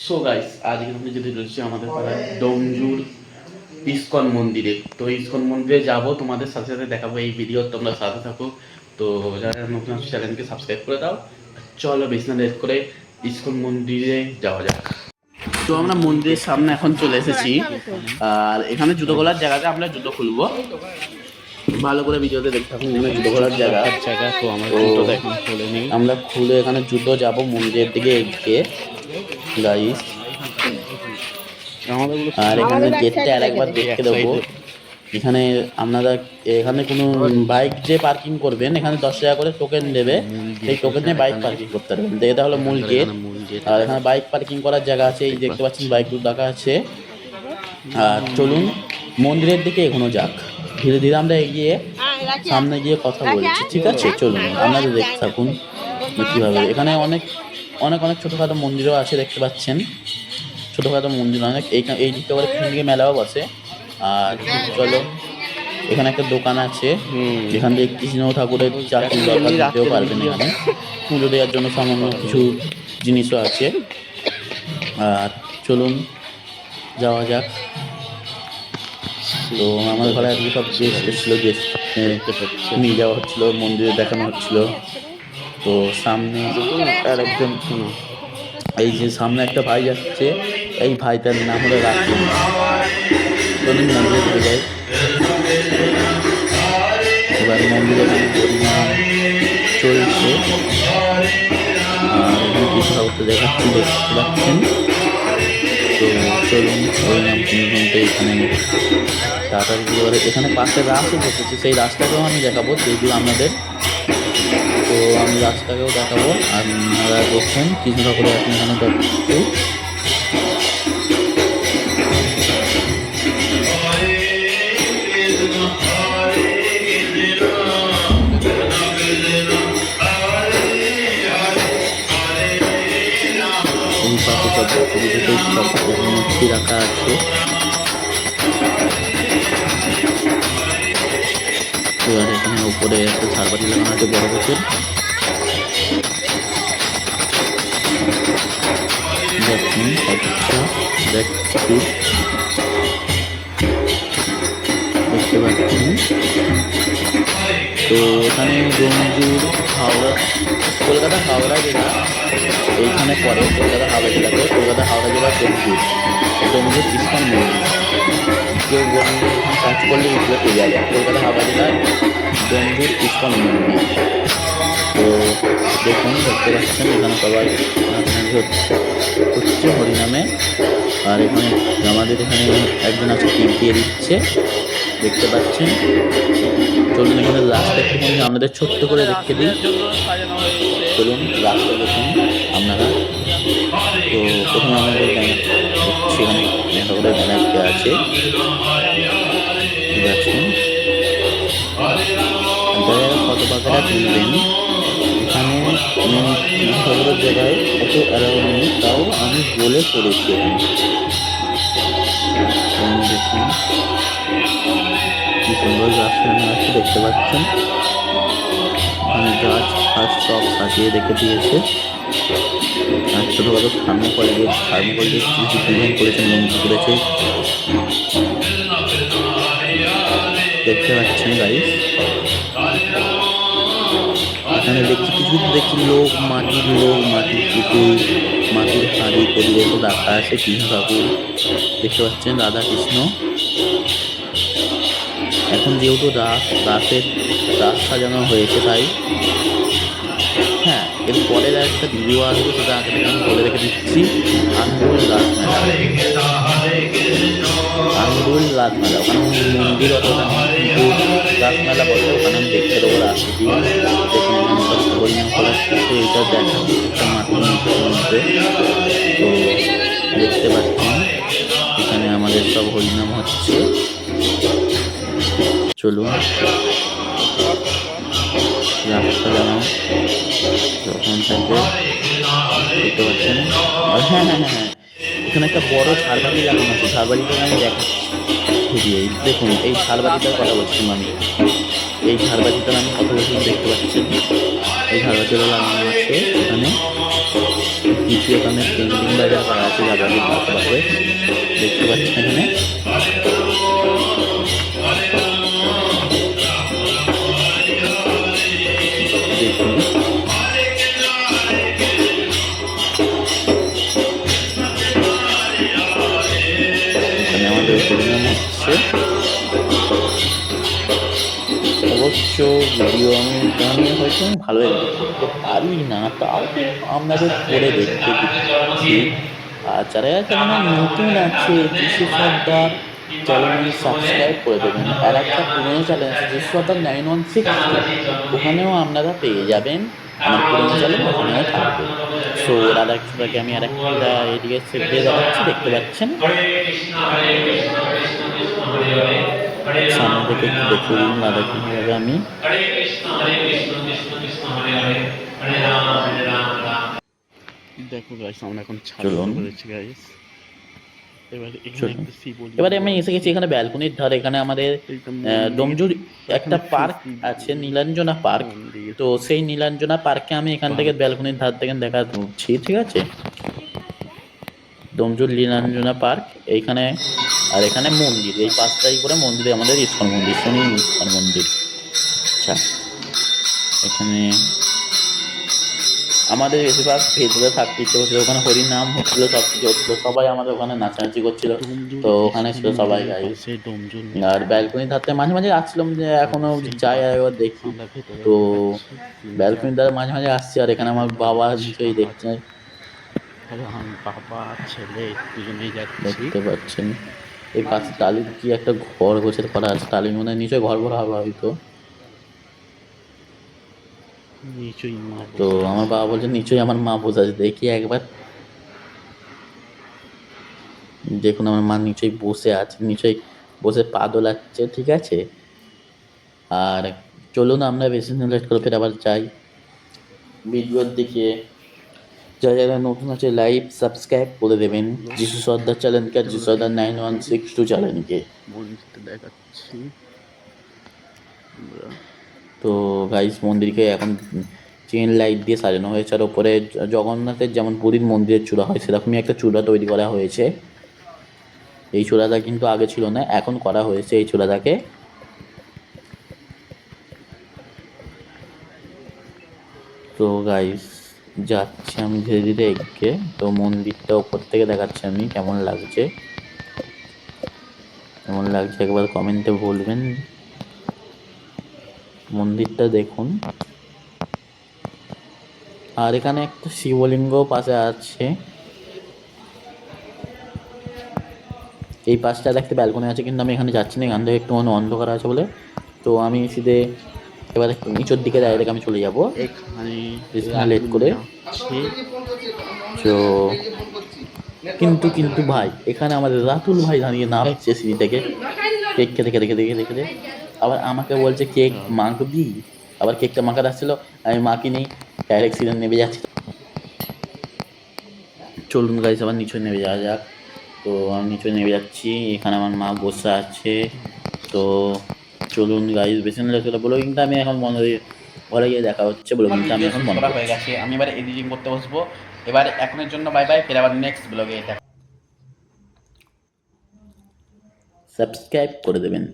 So guys, আজকে আমি যেতে চলেছি আমাদের পাড়ায় ডোমজুর ইসকন মন্দিরে। তো ইসকন মন্দিরে যাব, তোমাদের সাথে সাথে দেখাবো এই ভিডিও, তোমরা সাথে থাকো। তো যারা নতুন চ্যানেলকে সাবস্ক্রাইব করে দাও। চলো বেশি না লেট করে ইসকন মন্দিরে যাওয়া যাক। তো আমরা মন্দিরের সামনে এখন চলে এসেছি, আর এখানে জুতো খোলার জায়গাতে আমরা জুতো খুলবো। ভালো করে ভিডিওতে দেখতে থাকুন, এখানে জুতো খোলার জায়গা। তো আমরা জুতোটা এখন খুলে নিই, আমরা খুলে এখানে জুতো যাব মন্দিরের দিকে এগিয়ে গাইস। আর এখানে গেটটা আরেকবার দেখতে দেবো। এখানে আপনারা এখানে কোনো বাইক যে পার্কিং করবেন, এখানে 10 টাকা করে টোকেন দেবে, সেই টোকেনে বাইক পার্কিং করতে পারবেন। এটা হলো মূল গেট। আর এখানে বাইক পার্কিং করার জায়গা আছে, এই দেখতে পাচ্ছেন বাইকগুলো রাখা আছে। আর চলুন মন্দিরের দিকে এখনো যাক, ধীরে ধীরে আমরা এগিয়ে সামনে গিয়ে কথা বলছি, ঠিক আছে? চলুন আপনাদের দেখতে থাকুন কীভাবে। এখানে অনেক অনেক অনেক ছোটোখাটো মন্দিরও আছে, দেখতে পাচ্ছেন ছোটোখাটো মন্দির অনেক। এই দিকটা করে ফিঙ্গি মেলাও বসে। আর চলো, এখানে একটা দোকান আছে যেখান থেকে কৃষ্ণ ঠাকুরের চাকরি দরকার দিতেও পারবেন। এখানে পুজো দেওয়ার জন্য সামান্য কিছু জিনিসও আছে। আর চলুন যাওয়া যাক। তো আমাদের ঘরে আজকে সব গেস্ট এসেছিলো, গেস্ট নিয়ে যাওয়া হচ্ছিলো, মন্দিরে দেখানো হচ্ছিলো। তো সামনে আর একজন, এই যে সামনে একটা ভাই যাচ্ছে, এই ভাইটার নাম হলো রাখি। চলুন মন্দিরে চলে যাই। এবার মন্দিরে হরিনাম চলছে, আর এখানে কিছু ঠাকুরটা দেখাচ্ছি, দেখতে পাচ্ছেন। তো চলুন হরিনাম শুনতে এখানে তাড়াতাড়ি। এখানে পাশে রাস্তা বসেছে, সেই রাস্তাকেও আমি দেখাবো যেগুলো আপনাদের। তো আমি রাস্তাকেও দেখাবো। আর আপনারা দেখছেন কৃষ্ণ ঠাকুরের এখন এখানে দেখছি। মূর্তি রাখা আছে। এবার এখানে উপরে একটা ঝাড়বাতি লাগানো আছে বড় বছর। দেখুন দেখতে পাচ্ছেন। তো এখানে ডোমজুর হাওড়া, কলকাতা হাওড়া জেলা এইখানে পড়ে। কলকাতা হাওড়া জেলাতে, কলকাতা হাওড়া জেলার ডোমজুর ইসকন মন্দির। কেউ বললে এখানে সার্চ করলে এগুলো পেয়ে যাবে, কলকাতা হাওড়া জেলার ডোমজুর ইসকন মন্দির। তো দেখুন, দেখতে পাচ্ছেন এখানে সবাই হচ্ছে হরিনামে। আর এখানে আমাদের এখানে একজন আছে টিপ দিয়ে দিচ্ছে, দেখতে পাচ্ছেন। চলুন এখানে রাস্তা একটুখানি আমাদের ছোট্ট করে দেখে দিই। চলুন রাস্তা দেখুন আপনারা। তো প্রথমে আমাদের সেখানে ঠাকুরের ব্যানার দেওয়া আছে, ঠিক আছে। যারা কত পাখাটা তুলবেন, এখানে ঠাকুরের জায়গায় কত অ্যালাউ নেই, তাও আমি বলে করেছি। দেখুন কি সুন্দর গাছ আছে, দেখতে পাচ্ছেন। এখানে গাছ ফাছ সব সাজিয়ে রেখে দিয়েছে। আর ছোটোখাটো থার্মোকলের কিছু ডিজাইন করেছে, মন্দির করেছে, দেখতে পাচ্ছেন গাইস। এখানে দেখছি লোক, মাটির পুকুর, মাটির হাঁড়ি পরিবেশ রাখা আছে। কৃষ্ণ ঠাকুর দেখতে পাচ্ছেন, রাধা কৃষ্ণ। এখন যেহেতু রাসের রাস সাজানো হয়েছে, তাই হ্যাঁ, এর পরের একটা ভিডিও আসবে, সেটা আগে থেকে আমি বলে রেখে দিচ্ছি। আন্দুল রাসমেলা, ওখানে মন্দির অতটা কিন্তু রাসমেলা বলে, ওখানে আমি দেখতে দেবো রাস্তা দিয়ে। দেখুন এখানে সব হরিনাম করার কিছু, এইটা দেখা একটা মাটির মধ্যে। তো দেখতে পাচ্ছেন এখানে আমাদের সব হরিনাম হচ্ছে। চলুন রাস্তা জানাও যখন থেকে দেখতে পাচ্ছেন। হ্যাঁ, এখানে একটা বড় ঝাড়বাতি লাগানো আছে, ঝাড়বাতিটা আমি দেখাচ্ছি। দেখুন এই ঝাড়বাতিটার কথা বলছিলাম আমি। এই ঝাড়বাতিটা আমি কথা বলছি দেখতে পাচ্ছেন, এই ঝাড়বাতিটা লাগানো আছে এখানে, কিছু এখানে পেন্টিং বাজা করা আছে ঝাড়বাতির আশেপাশে দেখতে পাচ্ছেন এখানে। দেখুন এখানে আমাদের পরিণাম হচ্ছে। অবশ্য ভিডিও আমি হয়তো ভালোই করতে পারি না, তাও আপনাদের করে দেখতে দিচ্ছি। আর যারা যারা নতুন আছে যিশু সর্দার চ্যানেল সাবস্ক্রাইব করে দেবেন। আর একটা পুরোনো চ্যানেল আছে যিশু সর্দার 916, ওখানেও আপনারা পেয়ে যাবেন, আমার পুরোনো চ্যানেল ওখানেও থাকবে। সো রাধাকৃষ্ণটাকে আমি আর একটা এদিকে সেট দিয়ে দেখাচ্ছি, দেখতে পাচ্ছেন। সামনে থেকে একটু দেখিয়ে দিন রাধাকৃষ্ণটাকে আমি। দেখো গাইস, আমরা এখন ছাদে করেছি গাইস। এবারে আমি এসে গেছি এখানে ব্যালকনির ধারে। এখানে আমাদের ডোমজুর একটা পার্ক আছে, নীলাঞ্জনা পার্ক। তো সেই নীলাঞ্জনা পার্কে আমি এখান থেকে ব্যালকনির ধার থেকে দেখাচ্ছি, ঠিক আছে। ডোমজুর নীলাঞ্জনা পার্ক এইখানে, আর এখানে মন্দির, এই 5 তারিখ করে মন্দিরে আমাদের ইস্কন মন্দির, শনি ইস্কন মন্দির। আচ্ছা, এখানে আমাদের বেশিরভাগ ভেতরে থাকতে ইচ্ছে করছিল, ওখানে হরির নাম হচ্ছিল, সব কিছু হচ্ছিল, সবাই আমাদের ওখানে নাচানাচি করছিল, তো ওখানে ছিল সবাই গাইস। আর ব্যালকনির ধারতে মাঝে মাঝে আসছিলাম, যে এখনো যাই আর একবার দেখি। তো ব্যালকনির ধারে মাঝে মাঝে আসছি, আর এখানে আমার বাবা নিশ্চয়ই দেখছে, বাবা ছেলে দুজনেই যাচ্ছি। দেখতে পাচ্ছেন এই পাশে টালির কি একটা ঘর গোছের করা আছে, টালির মনে হয় নিশ্চয়ই ঘর ভরা হবে হয়তো। তো আমার বাবা বলছে নিশ্চয়ই আমার মা বসে আছে, দেখি একবার। দেখুন আমার মা নিশ্চয়ই বসে আছে, নিশ্চয়ই বসে পা দোলাচ্ছে, ঠিক আছে। আর চলুন আমরা বেশি লেট করে ফের আবার যাই ভিডিওর দিকে। যারা যারা নতুন আছে লাইভ সাবস্ক্রাইব করে দেবেন যিশু সর্দার চ্যানেলকে, আর যিশু সর্দার 9162 চ্যানেলকে। দেখাচ্ছি। তো গাইস মন্দিরকে এখন চেন লাইট দিয়ে সাজানো হয়েছে, আর ওপরে জগন্নাথের যেমন পুরীর মন্দিরের চূড়া হয় সেরকমই একটা চূড়া তৈরি করা হয়েছে। এই চূড়াটা কিন্তু আগে ছিল না, এখন করা হয়েছে এই চূড়াটাকে। তো গাইস যাচ্ছি আমি ধীরে ধীরে এগিয়ে। তো মন্দিরটা উপর থেকে দেখাচ্ছি আমি, কেমন লাগছে কেমন লাগছে একবার কমেন্টে বলবেন। মন্দিরটা দেখুন, আর এখানে একটা শিবলিঙ্গ পাশে আছে। এই পাশটা দেখতে ব্যালকনি আছে, কিন্তু আমি এখানে যাচ্ছি না, এখান থেকে একটু অন্ধকার আছে বলে। তো আমি সিধে এবার একটু নিচের দিকে ডাইরেক্ট আমি চলে যাবো এখানে লেট করে। তো কিন্তু কিন্তু ভাই এখানে আমাদের রাতুল ভাই দাঁড়িয়ে নামছে সিঁড়ি থেকে, কেক খেতে খেতে খেতে খেতে খেতে আবার আমাকে বলছে কেক মাখবি। আবার কেকটা মাখাতে আসছিল, আমি মাখি নেই, ডাইরেক্ট সিঁড়ি নেমে যাচ্ছি। চলুন গাইস আবার নিচে নেমে যাওয়া যাক। তো আমি নিচে নেমে যাচ্ছি, এখানে আমার মা বসে আছে। তো চলুন গাইস, বেশি না লেগে বলো, কিন্তু আমি এখন মনে করি ঘরে গিয়ে দেখা হচ্ছে বলে, কিন্তু আমি এখন মনে হয়ে গেছে, আমি এবার এডিটিং করতে বসবো। এবার এখনের জন্য বাই বাই, ফের আবার নেক্সট ব্লগে এটা সাবস্ক্রাইব করে দেবেন।